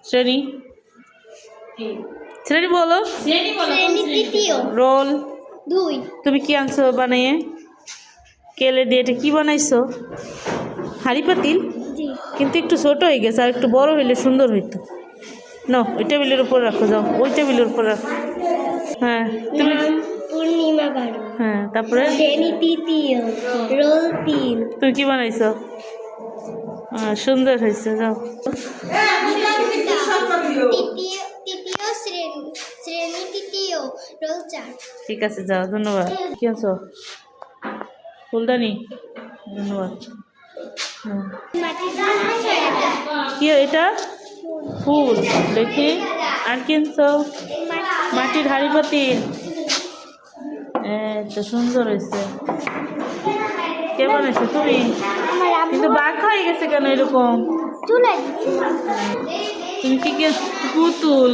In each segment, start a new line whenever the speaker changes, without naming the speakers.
শ্রেণী শ্রেণী বলো।
শ্রেণী তৃতীয়।
রোল
2।
তুমি কি আনছো বানিয়ে? কেলে দিয়ে এটা কি বানাইছো? হাঁড়ি পাতিল,
জি।
কিন্তু একটু ছোট হয়ে গেছে, আর একটু বড় হইলে সুন্দর হইতো। নাও ওই টেবিলের উপর রাখো, যাও ওই টেবিলের উপর রাখো। হ্যাঁ তুমি
পূর্ণিমা বারো।
হ্যাঁ তারপরে
শ্রেণী তৃতীয়, রোল 3।
তুমি কি বানাইছো? সুন্দর হয়েছে, যাও।
তৃতীয় শ্রেণী তৃতীয়, রোল 4।
ঠিক আছে, যাও, ধন্যবাদ। কি আনছো? ফুলদানি, ধন্যবাদ। কি এটা? ফুল দেখি। আর কি আনছো? মাটির হাঁড়ি পাতিল। তো সুন্দর হয়েছে। কে বানাইছো? তুমি? কিন্তু বাঁকা হয়ে গেছে কেন এরকম? তুমি কি কি? পুতুল,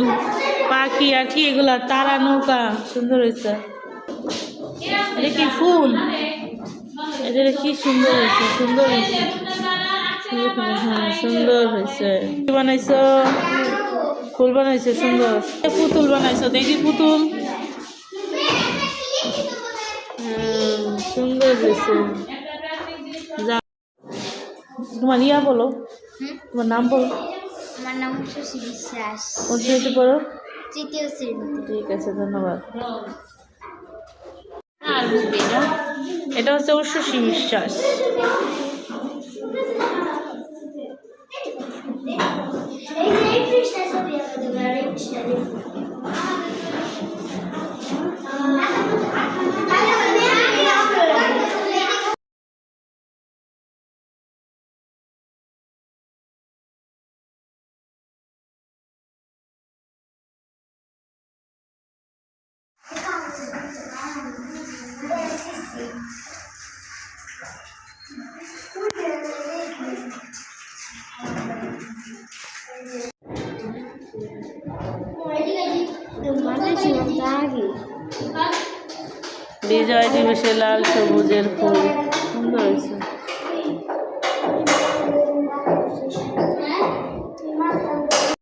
পাখি, আর কি এগুলা? তারা, নৌকা, সুন্দর হয়েছে। এটা কি ফুল? এটা কি সুন্দর হয়েছে, সুন্দর হয়েছে। হ্যাঁ সুন্দর হয়েছে। কি বানাইছো? ফুল বানাইছো, সুন্দর। পুতুল বানাইছো, দেখি পুতুল। সুন্দর হয়েছে। যা, তোমার ইয়া বলো, তোমার নাম বলো।
আমার নাম শশী বিশ্বাস।
কোন শ্রেণীতে পড়ো?
তৃতীয় শ্রেণীতে।
ঠিক আছে, ধন্যবাদ। আর বুঝবে এটা, এটা হচ্ছে শশী বিশ্বাস। বিজয় দিবসে লাল সবুজের ফুল, সুন্দর হয়েছে।